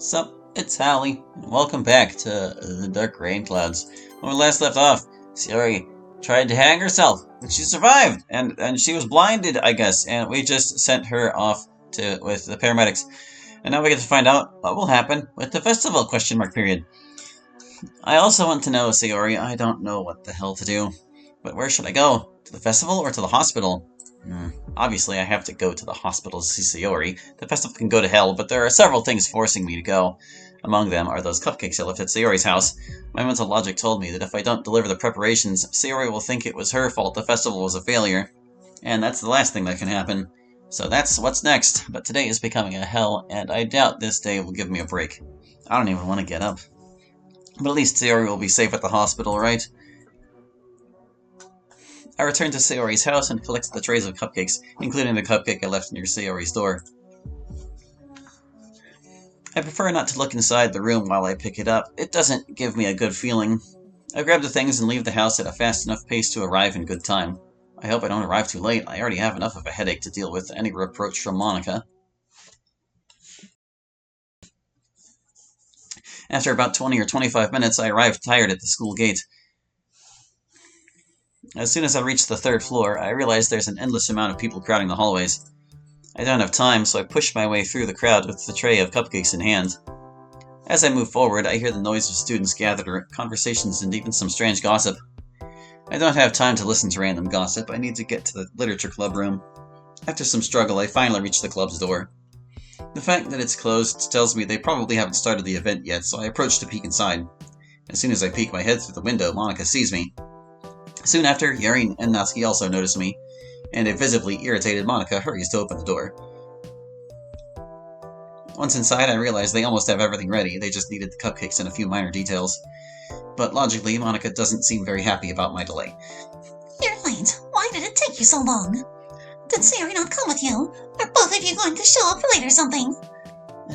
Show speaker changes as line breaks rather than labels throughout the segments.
Sup, it's Hallie, and welcome back to the Dark Rainclouds. When we last left off, Sayori tried to hang herself, and she survived, and she was blinded, I guess, and we just sent her off with the paramedics. And now we get to find out what will happen with the festival, question mark period. I also want to know, Sayori, I don't know what the hell to do, but where should I go? To the festival or to the hospital? Obviously, I have to go to the hospital to see Sayori. The festival can go to hell, but there are several things forcing me to go. Among them are those cupcakes I left at Sayori's house. My mental logic told me that if I don't deliver the preparations, Sayori will think it was her fault the festival was a failure. And that's the last thing that can happen. So that's what's next, but today is becoming a hell, and I doubt this day will give me a break. I don't even want to get up. But at least Sayori will be safe at the hospital, right? I returned to Sayori's house and collected the trays of cupcakes, including the cupcake I left near Sayori's door. I prefer not to look inside the room while I pick it up. It doesn't give me a good feeling. I grab the things and leave the house at a fast enough pace to arrive in good time. I hope I don't arrive too late. I already have enough of a headache to deal with any reproach from Monika. After about 20 or 25 minutes, I arrived tired at the school gate. As soon as I reach the third floor, I realize there's an endless amount of people crowding the hallways. I don't have time, so I push my way through the crowd with the tray of cupcakes in hand. As I move forward, I hear the noise of students gathered, conversations, and even some strange gossip. I don't have time to listen to random gossip. I need to get to the literature club room. After some struggle, I finally reach the club's door. The fact that it's closed tells me they probably haven't started the event yet, so I approach to peek inside. As soon as I peek my head through the window, Monika sees me. Soon after, Yuri and Natsuki also notice me, and a visibly irritated Monika hurries to open the door. Once inside, I realize they almost have everything ready. They just needed the cupcakes and a few minor details. But logically, Monika doesn't seem very happy about my delay.
You're late. Why did it take you so long? Did Sayori not come with you? Are both of you going to show up late or something?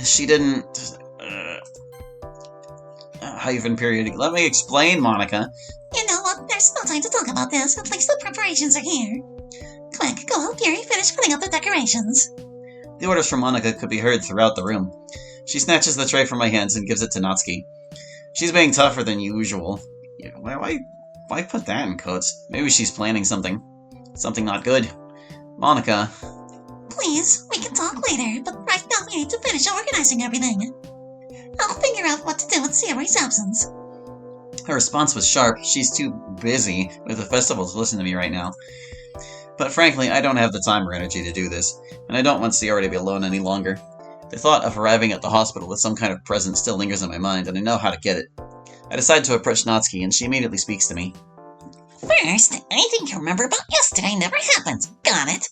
She didn't... hyphen period. Let me explain, Monika.
You know what? There's no time to talk about this. At least the preparations are here. Quick, go help Yuri finish putting up the decorations.
The orders from Monika could be heard throughout the room. She snatches the tray from my hands and gives it to Natsuki. She's being tougher than usual. Why put that in quotes? Maybe she's planning something. Something not good. Monika.
Please, we can talk later, but right now we need to finish organizing everything. I'll figure out what to do with Sayori's absence.
Her response was sharp. She's too busy with the festival to listen to me right now. But frankly, I don't have the time or energy to do this, and I don't want Sayori to be alone any longer. The thought of arriving at the hospital with some kind of present still lingers in my mind, and I know how to get it. I decide to approach Natsuki, and she immediately speaks to me.
First, anything you remember about yesterday never happened. Got it?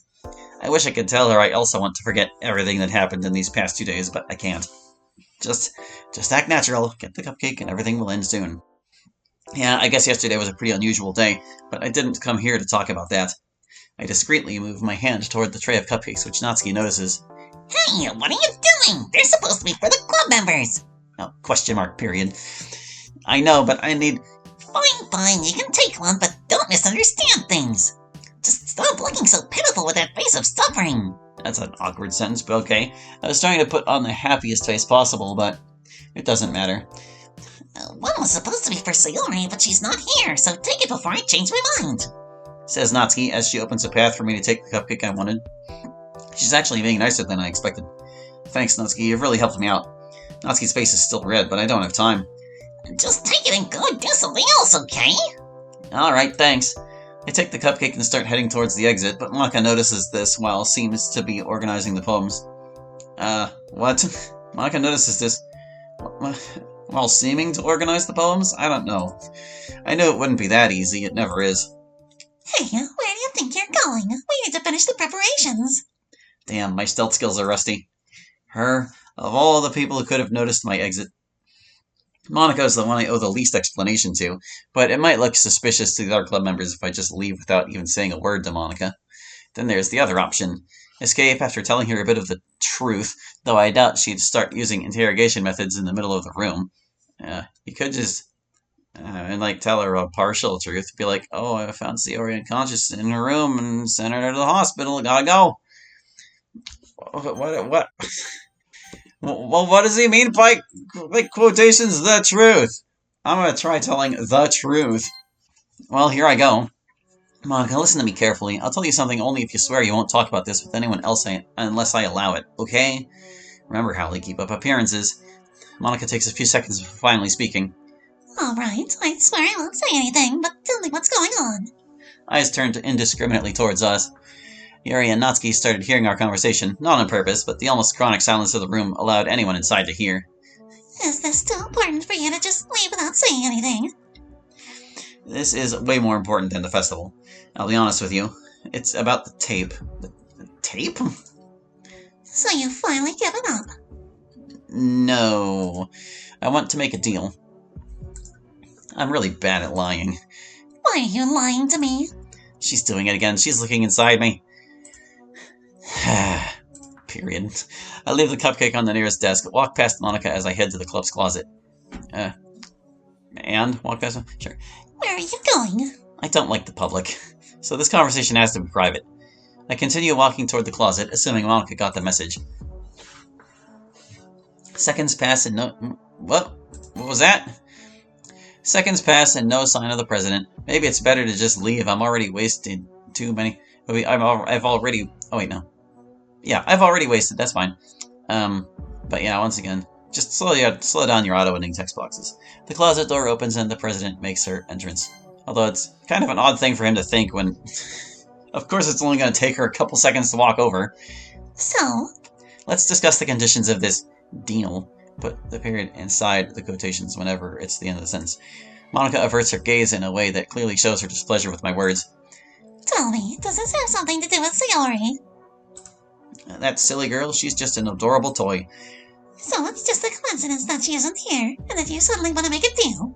I wish I could tell her I also want to forget everything that happened in these past 2 days, but I can't. Just act natural, get the cupcake, and everything will end soon. Yeah, I guess yesterday was a pretty unusual day, but I didn't come here to talk about that. I discreetly move my hand toward the tray of cupcakes, which Natsuki notices.
Hey, what are you doing? They're supposed to be for the club members.
Oh, question mark, period. I know, but I need...
Fine, you can take one, but don't misunderstand things. Just stop looking so pitiful with that face of suffering.
That's an awkward sentence, but okay. I was trying to put on the happiest face possible, but it doesn't matter.
One was supposed to be for Sayori, but she's not here, so take it before I change my mind,
says Natsuki as she opens a path for me to take the cupcake I wanted. She's actually being nicer than I expected. Thanks, Natsuki, you've really helped me out. Natsuki's face is still red, but I don't have time.
Just take it and go do something else, okay?
Alright, thanks. I take the cupcake and start heading towards the exit, but Monika notices this while seems to be organizing the poems. What? Monika notices this while seeming to organize the poems? I don't know. I knew it wouldn't be that easy, it never is.
Hey, where do you think you're going? We need to finish the preparations.
Damn, my stealth skills are rusty. Her, of all the people who could have noticed my exit. Monika is the one I owe the least explanation to, but it might look suspicious to the other club members if I just leave without even saying a word to Monika. Then there's the other option. Escape after telling her a bit of the truth, though I doubt she'd start using interrogation methods in the middle of the room. You could just... and tell her a partial truth. Be like, oh, I found Sayori unconscious in her room and sent her to the hospital. Gotta go. What? Well, what does he mean by quotations, the truth? I'm gonna try telling the truth. Well, here I go. Monica, listen to me carefully. I'll tell you something only if you swear you won't talk about this with anyone else unless I allow it, okay? Remember, Hallie, keep up appearances. Monica takes a few seconds before finally speaking.
All right, I swear I won't say anything, but tell me what's going on.
Eyes turned indiscriminately towards us. Yuri and Natsuki started hearing our conversation, not on purpose, but the almost chronic silence of the room allowed anyone inside to hear.
Is this too important for you to just leave without saying anything?
This is way more important than the festival. I'll be honest with you. It's about the tape. The tape?
So you've finally given up?
No. I want to make a deal. I'm really bad at lying.
Why are you lying to me?
She's doing it again. She's looking inside me. Period. I leave the cupcake on the nearest desk, walk past Monika as I head to the club's closet. And? Walk past him? Sure.
Where are you going?
I don't like the public, so this conversation has to be private. I continue walking toward the closet, assuming Monika got the message. Seconds pass and no... What? What was that? Seconds pass and no sign of the president. Maybe it's better to just leave. I'm already wasted too many... I've already... Oh, wait, no. Yeah, I've already wasted. That's fine. But yeah, once again, just slow down your auto-ending text boxes. The closet door opens and the president makes her entrance. Although it's kind of an odd thing for him to think when... Of course it's only going to take her a couple seconds to walk over.
So?
Let's discuss the conditions of this deal. Put the period inside the quotations whenever it's the end of the sentence. Monika averts her gaze in a way that clearly shows her displeasure with my words.
Tell me, does this have something to do with Sayori?
That silly girl, she's just an adorable toy.
So it's just a coincidence that she isn't here, and that you suddenly want to make a deal?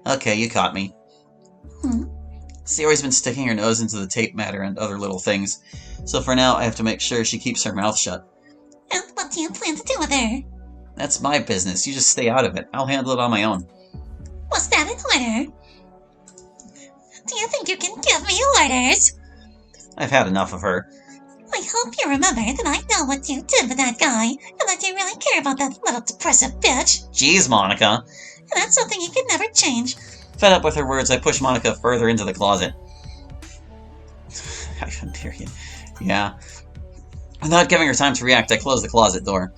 Okay, you caught me. Sayori's been sticking her nose into the tape matter and other little things, so for now I have to make sure she keeps her mouth shut.
And what do you plan to do with her?
That's my business, you just stay out of it. I'll handle it on my own.
Was that an order? Do you think you can give me orders?
I've had enough of her.
I hope you remember that I know what you did with that guy, and that you really care about that little depressive bitch.
Jeez, Monika.
And that's something you can never change.
Fed up with her words, I push Monika further into the closet. Period. Yeah. Without giving her time to react, I close the closet door.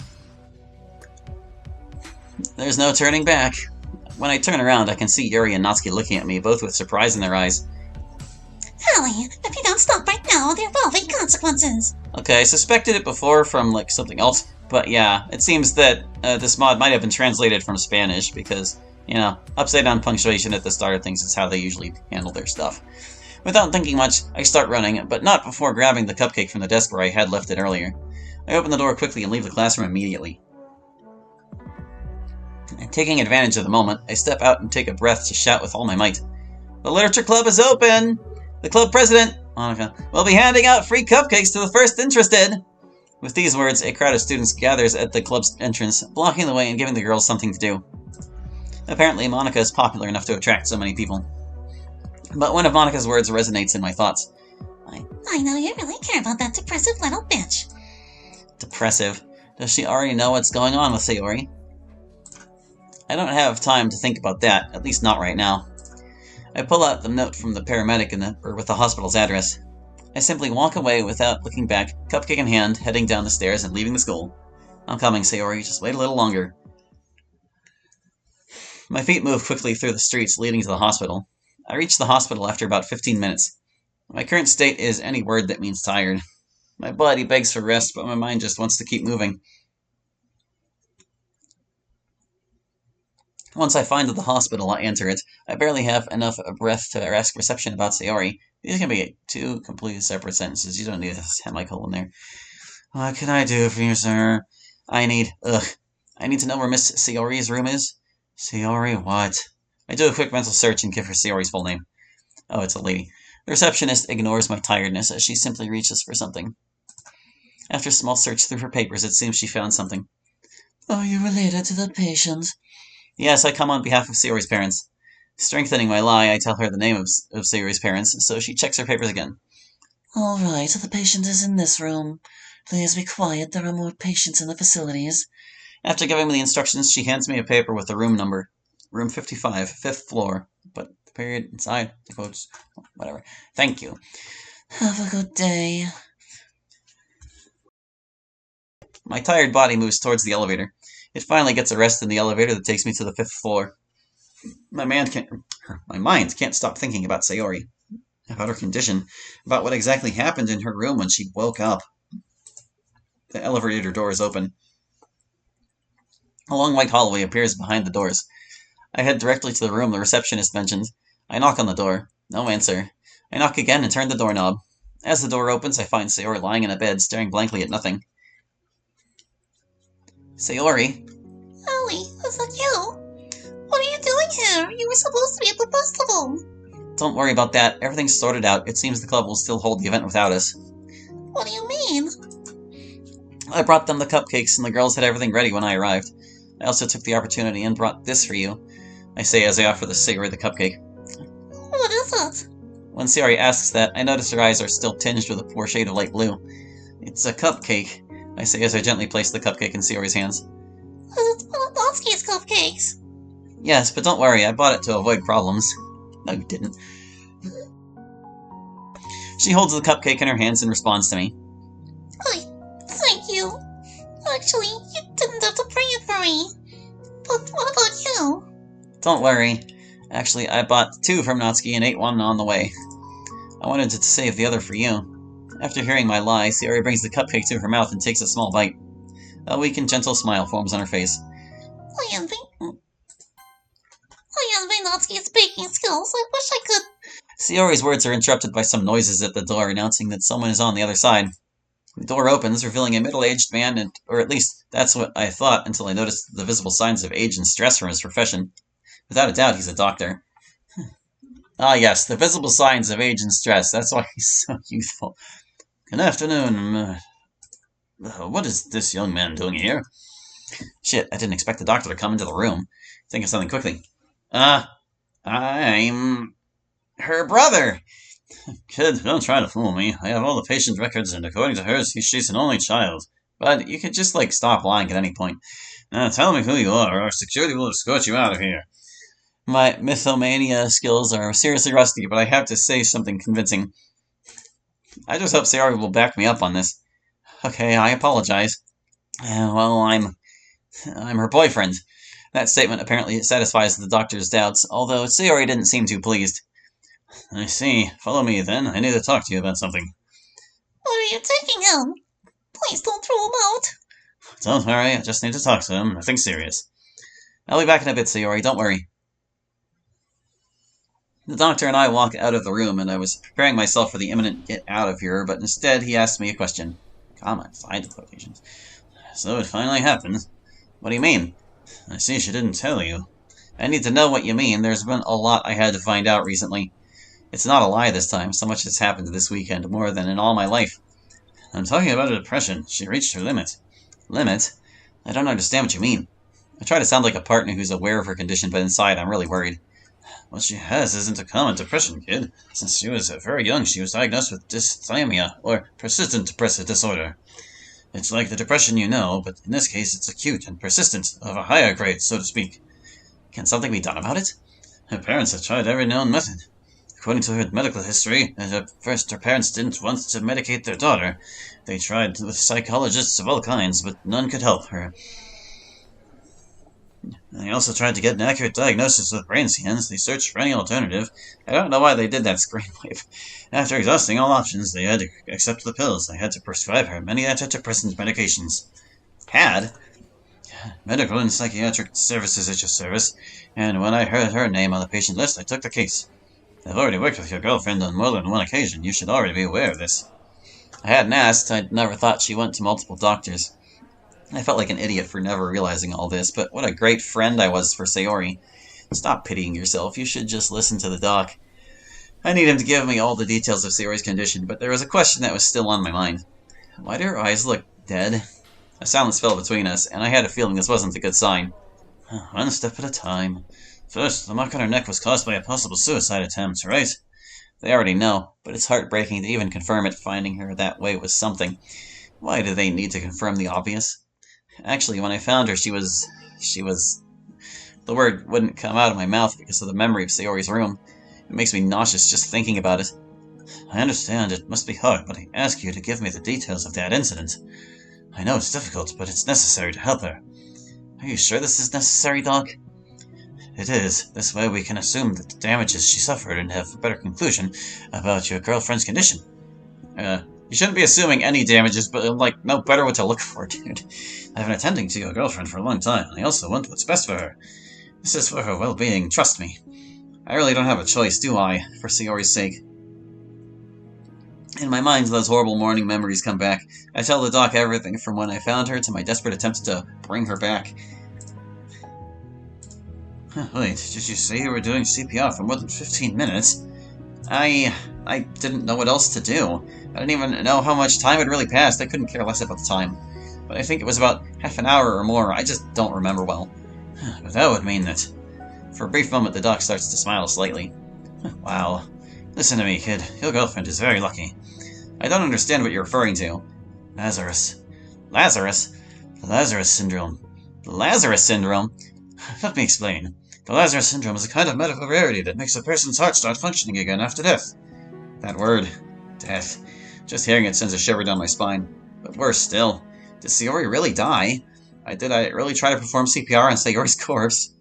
There's no turning back. When I turn around, I can see Yuri and Natsuki looking at me, both with surprise in their eyes.
Hallie, if you don't stop right now, there will be consequences.
Okay, I suspected it before from, something else, but yeah, it seems that this mod might have been translated from Spanish, because, upside-down punctuation at the start of things is how they usually handle their stuff. Without thinking much, I start running, but not before grabbing the cupcake from the desk where I had left it earlier. I open the door quickly and leave the classroom immediately. Taking advantage of the moment, I step out and take a breath to shout with all my might. The Literature Club is open! The club president, Monika, will be handing out free cupcakes to the first interested! With these words, a crowd of students gathers at the club's entrance, blocking the way and giving the girls something to do. Apparently, Monika is popular enough to attract so many people. But one of Monika's words resonates in my thoughts.
I know you really care about that depressive little bitch.
Depressive? Does she already know what's going on with Sayori? I don't have time to think about that, at least not right now. I pull out the note from the paramedic with the hospital's address. I simply walk away without looking back, cupcake in hand, heading down the stairs and leaving the school. I'm coming, Sayori, just wait a little longer. My feet move quickly through the streets leading to the hospital. I reach the hospital after about 15 minutes. My current state is any word that means tired. My body begs for rest, but my mind just wants to keep moving. Once I find the hospital, I enter it. I barely have enough breath to ask reception about Sayori. These can be two completely separate sentences. You don't need a semicolon there. What can I do for you, sir? I need to know where Miss Sayori's room is. Sayori what? I do a quick mental search and give her Sayori's full name. Oh, it's a lady. The receptionist ignores my tiredness as she simply reaches for something. After a small search through her papers, it seems she found something. Are you related to the patient? Yes, I come on behalf of Sayori's parents. Strengthening my lie, I tell her the name of Sayori's parents, so she checks her papers again. All right, the patient is in this room. Please be quiet, there are more patients in the facilities. After giving me the instructions, she hands me a paper with the room number. Room 55, 5th floor. But the period inside, the quotes, whatever. Thank you. Have a good day. My tired body moves towards the elevator. It finally gets a rest in the elevator that takes me to the 5th floor. My mind can't stop thinking about Sayori, about her condition, about what exactly happened in her room when she woke up. The elevator door is open. A long white hallway appears behind the doors. I head directly to the room the receptionist mentioned. I knock on the door. No answer. I knock again and turn the doorknob. As the door opens, I find Sayori lying in a bed, staring blankly at nothing. Sayori?
Ellie, is that you? What are you doing here? You were supposed to be at the festival.
Don't worry about that. Everything's sorted out. It seems the club will still hold the event without us.
What do you mean?
I brought them the cupcakes, and the girls had everything ready when I arrived. I also took the opportunity and brought this for you, I say as I offer the Sayori the cupcake.
What is it?
When Sayori asks that, I notice her eyes are still tinged with a poor shade of light blue. It's a cupcake, I say as I gently place the cupcake in Sayori's hands.
It's one of Natsuki's cupcakes.
Yes, but don't worry, I bought it to avoid problems. No, you didn't. She holds the cupcake in her hands and responds to me.
Thank you. Actually, you didn't have to bring it for me. But what about you?
Don't worry. Actually, I bought 2 from Natsuki and ate 1 on the way. I wanted to save the other for you. After hearing my lie, Sayori brings the cupcake to her mouth and takes a small bite. A weak and gentle smile forms on her face.
I envy Natsuki's baking skills. I wish I could.
Sayori's words are interrupted by some noises at the door, announcing that someone is on the other side. The door opens, revealing a middle-aged man, or at least that's what I thought until I noticed the visible signs of age and stress from his profession. Without a doubt, he's a doctor. Ah, yes, the visible signs of age and stress. That's why he's so youthful. Good afternoon. What is this young man doing here? Shit, I didn't expect the doctor to come into the room. Think of something quickly. I'm her brother. Kid, don't try to fool me. I have all the patient records, and according to hers, she's an only child. But you could just, stop lying at any point. Now tell me who you are, or security will escort you out of here. My mythomania skills are seriously rusty, but I have to say something convincing. I just hope Sayori will back me up on this. Okay, I apologize. Well, I'm her boyfriend. That statement apparently satisfies the doctor's doubts, although Sayori didn't seem too pleased. I see. Follow me, then. I need to talk to you about something.
Where are you taking him? Please don't throw him out.
Don't worry, I just need to talk to him. Nothing serious. I'll be back in a bit, Sayori. Don't worry. The doctor and I walk out of the room, and I was preparing myself for the imminent get out of here, but instead he asked me a question. Comma, side quotations. So it finally happened. What do you mean? I see she didn't tell you. I need to know what you mean. There's been a lot I had to find out recently. It's not a lie this time. So much has happened this weekend, more than in all my life. I'm talking about a depression. She reached her limit. Limit? I don't understand what you mean. I try to sound like a partner who's aware of her condition, but inside I'm really worried. What she has isn't a common depression, kid. Since she was very young, she was diagnosed with dysthymia, or persistent depressive disorder. It's like the depression you know, but in this case it's acute and persistent, of a higher grade, so to speak. Can something be done about it? Her parents have tried every known method. According to her medical history, at first her parents didn't want to medicate their daughter. They tried with psychologists of all kinds, but none could help her. They also tried to get an accurate diagnosis with brain scans. They searched for any alternative. I don't know why they did that screenwave. After exhausting all options, they had to accept the pills. They had to prescribe her many antidepressant medications. Had? Medical and Psychiatric Services at your service, and when I heard her name on the patient list, I took the case. I've already worked with your girlfriend on more than one occasion. You should already be aware of this. I hadn't asked. I'd never thought she went to multiple doctors. I felt like an idiot for never realizing all this, but what a great friend I was for Sayori. Stop pitying yourself. You should just listen to the doc. I need him to give me all the details of Sayori's condition, but there was a question that was still on my mind. Why do her eyes look dead? A silence fell between us, and I had a feeling this wasn't a good sign. One step at a time. First, the mark on her neck was caused by a possible suicide attempt, right? They already know, but it's heartbreaking to even confirm it. Finding her that way was something. Why do they need to confirm the obvious? Actually, when I found her, she was... The word wouldn't come out of my mouth because of the memory of Sayori's room. It makes me nauseous just thinking about it. I understand it must be hard, but I ask you to give me the details of that incident. I know it's difficult, but it's necessary to help her. Are you sure this is necessary, Doc? It is. This way we can assume that the damages she suffered and have a better conclusion about your girlfriend's condition. You shouldn't be assuming any damages, but, know better what to look for, dude. I've been attending to your girlfriend for a long time, and I also want what's best for her. This is for her well-being, trust me. I really don't have a choice, do I, for Sayori's sake? In my mind, those horrible morning memories come back. I tell the doc everything from when I found her to my desperate attempts to bring her back. Wait, did you say you were doing CPR for more than 15 minutes? I didn't know what else to do. I didn't even know how much time had really passed. I couldn't care less about the time. But I think it was about half an hour or more. I just don't remember well. But that would mean that... For a brief moment, the doc starts to smile slightly. Wow. Listen to me, kid. Your girlfriend is very lucky. I don't understand what you're referring to. Lazarus. Lazarus? The Lazarus Syndrome. The Lazarus Syndrome? Let me explain. The Lazarus Syndrome is a kind of medical rarity that makes a person's heart start functioning again after death. That word. Death. Just hearing it sends a shiver down my spine. But worse still. Did Sayori really die? Did I really try to perform CPR on Sayori's corpse?